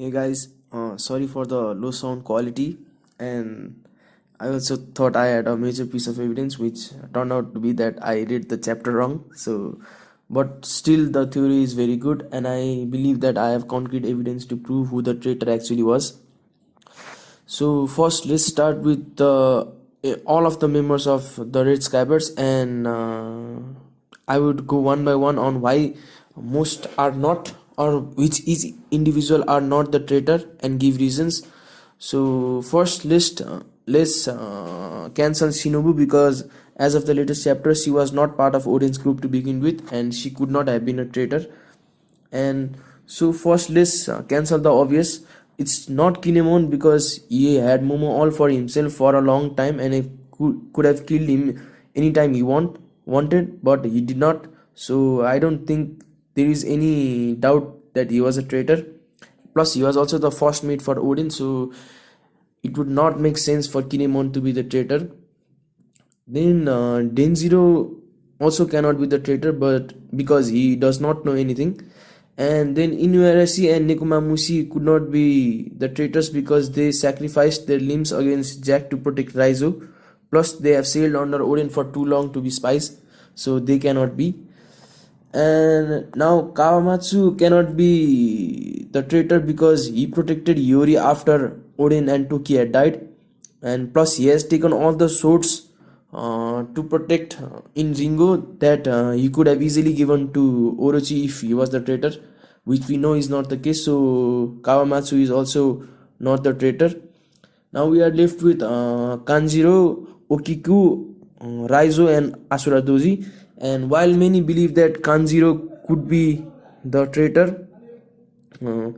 Hey guys, sorry for the low sound quality, and I also thought I had a major piece of evidence, which turned out to be that I read the chapter wrong. But still, the theory is very good, and I believe that I have concrete evidence to prove who the traitor actually was. So first, let's start with all of the members of the Red Scabbards, and I would go one by one on why most are not, or which each individual are not the traitor, and give reasons. So first, let's cancel Shinobu, because as of the latest chapter, she was not part of Odin's group to begin with, and she could not have been a traitor. And so first, let's cancel the obvious. It's not Kinemon, because he had Momo all for himself for a long time, and he could have killed him anytime he wanted, but he did not. So I don't think there is any doubt that he was a traitor. Plus, he was also the first mate for Odin, so it would not make sense for Kinemon to be the traitor. Then Denziro also cannot be the traitor, but because he does not know anything. And then Inuarashi and Nekomamushi could not be the traitors because they sacrificed their limbs against Jack to protect Raizo. Plus, they have sailed under Odin for too long to be spies, so they cannot be. And now Kawamatsu cannot be the traitor because he protected Yori after Odin and Toki had died, and plus he has taken all the swords to protect in Ringo that he could have easily given to Orochi if he was the traitor, which we know is not the case. So Kawamatsu is also not the traitor. Now we are left with Kanjiro, O-kiku, Raizo, and Asura Doji. And while many believe that Kanjiro could be the traitor, uh,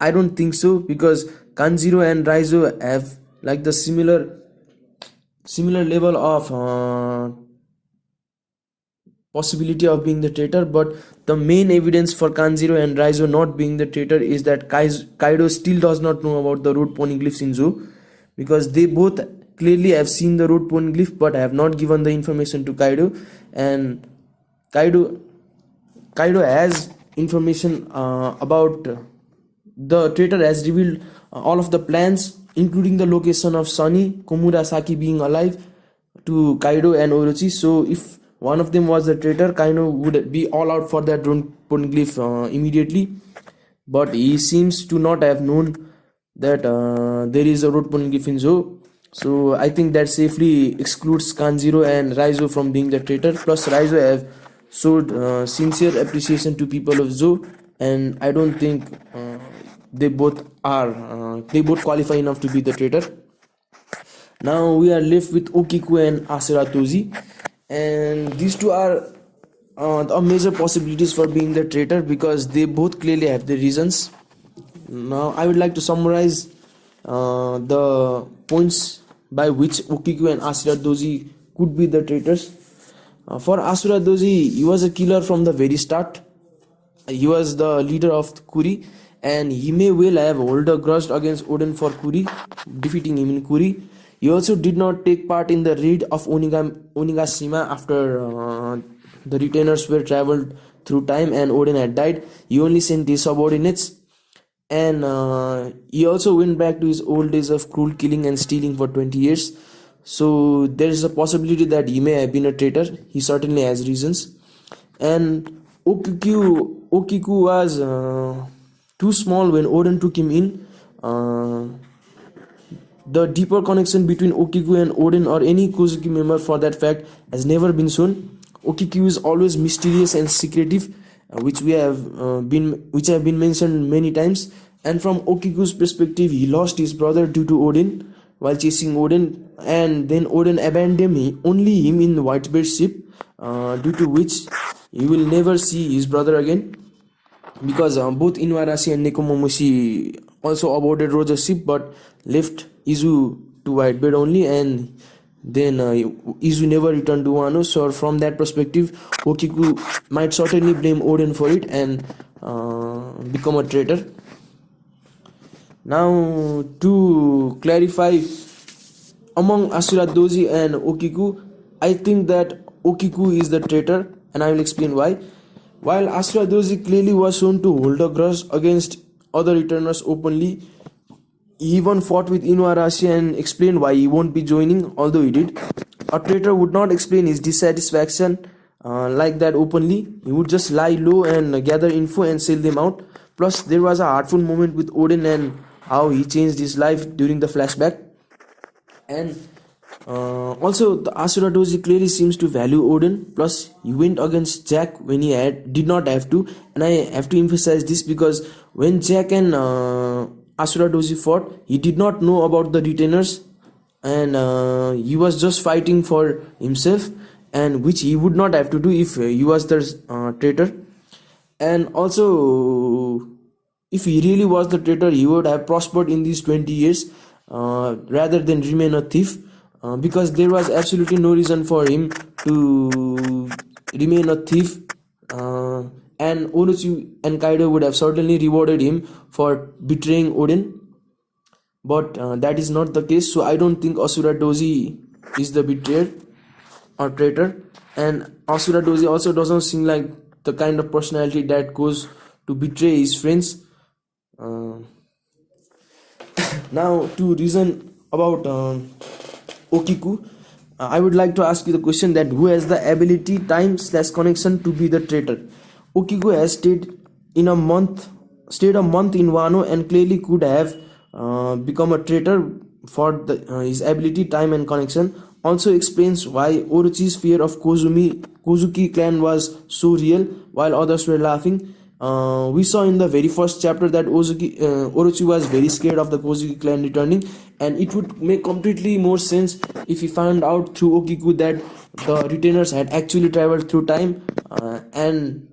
I don't think so, because Kanjiro and Raizo have like the similar level of possibility of being the traitor. But the main evidence for Kanjiro and Raizo not being the traitor is that Kaido still does not know about the root poneglyphs in Zoo, because they both clearly have seen the root poneglyph but have not given the information to Kaido. And Kaido Kaido has information about the traitor has revealed all of the plans, including the location of Sunny, Komurasaki being alive, to Kaido and Orochi. So if one of them was the traitor, Kaido would be all out for that rune poneglyph immediately. But he seems to not have known that there is a root poneglyph in Zou. So I think that safely excludes Kanjiro and Raizo from being the traitor. Plus, Raizo have showed sincere appreciation to people of Zou, and I don't think they both qualify enough to be the traitor. Now we are left with O-kiku and Asura Toji, and these two are the major possibilities for being the traitor, because they both clearly have the reasons. Now I would like to summarize the points by which O-kiku and Asura Doji could be the traitors. For Asura Doji, he was a killer from the very start. He was the leader of Kuri, and he may well have held a grudge against Odin for Kuri, defeating him in Kuri. He also did not take part in the raid of Onigashima after the retainers were traveled through time and Odin had died. He only sent his subordinates, and he also went back to his old days of cruel killing and stealing for 20 years. So there is a possibility that he may have been a traitor. He certainly has reasons. And O-kiku was too small when Odin took him in. The deeper connection between O-kiku and Odin, or any Kozuki member for that fact, has never been shown. O-kiku is always mysterious and secretive, which have been mentioned many times. And from O-kiku's perspective, he lost his brother due to Odin while chasing Odin, and then Odin abandoned only him in the Whitebeard ship, due to which he will never see his brother again, because both Inuarashi and Nekomamushi also aborted Roger's ship but left Izu to Whitebeard only, and then Izu never returned to Wano. So from that perspective, O-kiku might certainly blame Odin for it and become a traitor. Now, to clarify, among Asura Doji and O-kiku, I think that O-kiku is the traitor, and I will explain why. While Asura Doji clearly was shown to hold a grudge against other returners openly. He even fought with Inuarashi and explained why he won't be joining, although he did. A traitor would not explain his dissatisfaction like that openly. He would just lie low and gather info and sell them out. Plus, there was a heartful moment with Odin and how he changed his life during the flashback. And also, the Asura Doji clearly seems to value Odin. Plus, he went against Jack when he did not have to. And I have to emphasize this because when Jack and Asura Doji fought, he did not know about the retainers, and he was just fighting for himself, and which he would not have to do if he was the traitor. And also, if he really was the traitor, he would have prospered in these 20 years rather than remain a thief, because there was absolutely no reason for him to remain a thief. And Orochi and Kaido would have certainly rewarded him for betraying Odin, but that is not the case. So I don't think Asura Doji is the betrayer or traitor, and Asura Doji also doesn't seem like the kind of personality that goes to betray his friends. Now, to reason about O-kiku, I would like to ask you the question that who has the ability, time / connection to be the traitor? O-kiku has stayed a month in Wano and clearly could have become a traitor for his ability, time and connection. Also explains why Orochi's fear of Kozuki clan was so real while others were laughing. We saw in the very first chapter that Orochi was very scared of the Kozuki clan returning, and it would make completely more sense if he found out through O-kiku that the retainers had actually traveled through time, and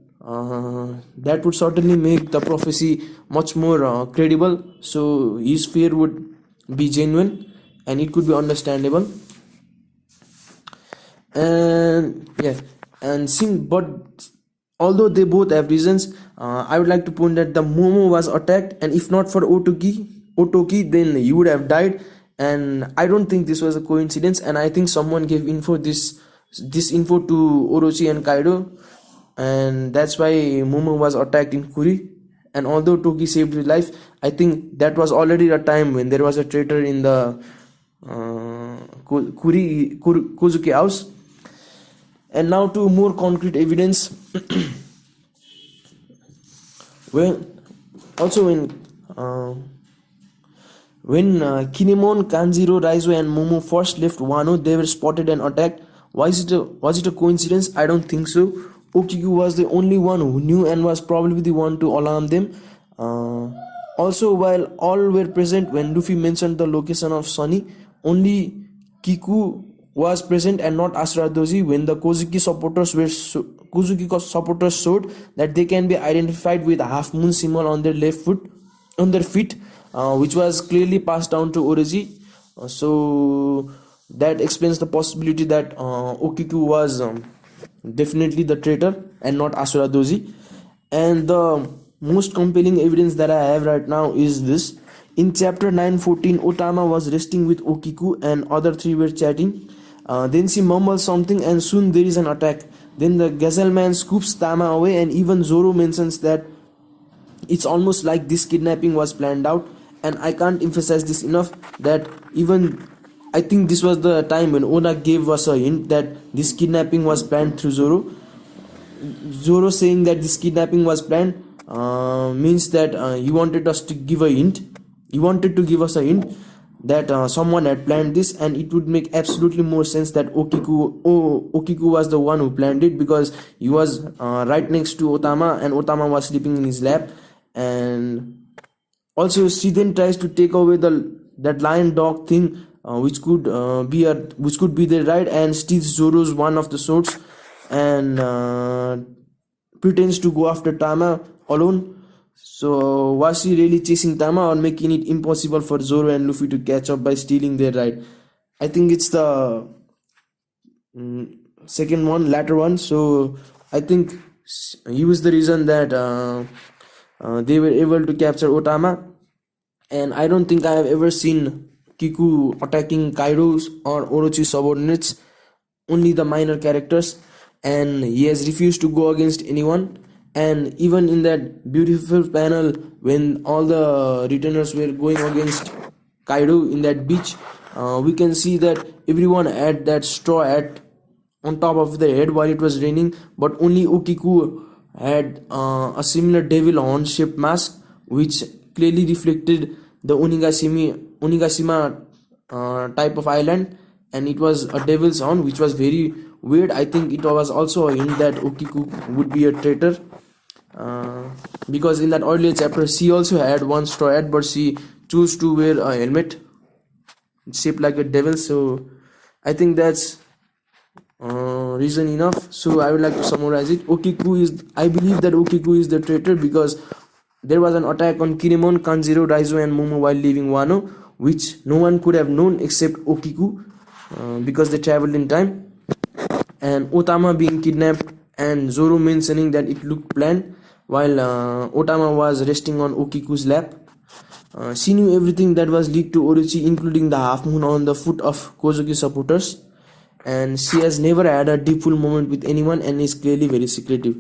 that would certainly make the prophecy much more credible. So his fear would be genuine and it could be understandable. And yeah, but although they both have reasons, I would like to point that the Momo was attacked, and if not for Otoki, then he would have died. And I don't think this was a coincidence, and I think someone gave this info to Orochi and Kaido, and that's why Momo was attacked in Kuri. And although Toki saved his life, I think that was already a time when there was a traitor in the Kozuki house. And now to more concrete evidence. When Kinemon, Kanjiro, Raizo and Momo first left Wano, they were spotted and attacked. Was it a coincidence? I don't think so. O-kiku was the only one who knew and was probably the one to alarm them. Also, while all were present when Luffy mentioned the location of Sunny, only Kiku was present and not Asura Doji. When the Kozuki supporters showed that they can be identified with a half moon symbol on their feet, which was clearly passed down to Orochi. So that explains the possibility that O-kiku was definitely the traitor and not Asura Doji. And the most compelling evidence that I have right now is this. In chapter 914, Otama was resting with O-kiku and other three were chatting. Then she mumbles something and soon there is an attack. Then the Gazelle man scoops Tama away, and even Zoro mentions that it's almost like this kidnapping was planned out. And I can't emphasize this enough, that even I think this was the time when Oda gave us a hint that this kidnapping was planned through Zoro. Zoro saying that this kidnapping was planned means that he wanted us to give a hint. He wanted to give us a hint that someone had planned this, and it would make absolutely more sense that O-kiku was the one who planned it, because he was right next to Otama and Otama was sleeping in his lap. And also she then tries to take away that lion dog thing, which could be there, right, and steals Zoro's one of the swords and pretends to go after Tama alone. So was she really chasing Tama or making it impossible for Zoro and Luffy to catch up by stealing their ride? I think it's the second one, latter one. So I think he was the reason that they were able to capture Otama. And I don't think I have ever seen Kiku attacking Kaido's or Orochi's subordinates, only the minor characters, and he has refused to go against anyone. And even in that beautiful panel when all the returners were going against Kaido in that beach, we can see that everyone had that straw hat on top of their head while it was raining, but only O-kiku had a similar devil horn shaped mask, which clearly reflected the Onigashima type of island, and it was a devil's horn, which was very weird. I think it was also a hint that O-kiku would be a traitor, uh, because in that earlier chapter she also had one straw hat, but she chose to wear a helmet shaped like a devil. So I think that's reason enough. So I would like to summarize it. I believe that O-kiku is the traitor because there was an attack on Kinemon, Kanjiro, Raizo and Momo while leaving Wano, which no one could have known except O-kiku, because they traveled in time. And Otama being kidnapped and Zoro mentioning that it looked planned while Otama was resting on O-kiku's lap. She knew everything that was leaked to Orochi, including the half moon on the foot of Kozuki supporters, and she has never had a deep full moment with anyone and is clearly very secretive.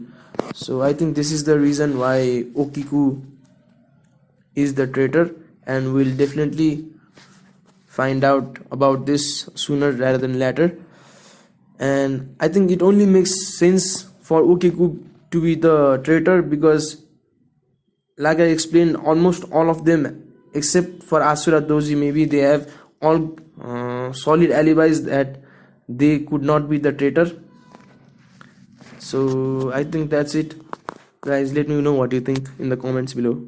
So I think this is the reason why O-kiku is the traitor, and we'll definitely find out about this sooner rather than later. And I think it only makes sense for O-kiku to be the traitor because, like I explained, almost all of them except for Asura Doji, maybe they have all solid alibis that they could not be the traitor. So I think that's it, guys. Let me know what you think in the comments below.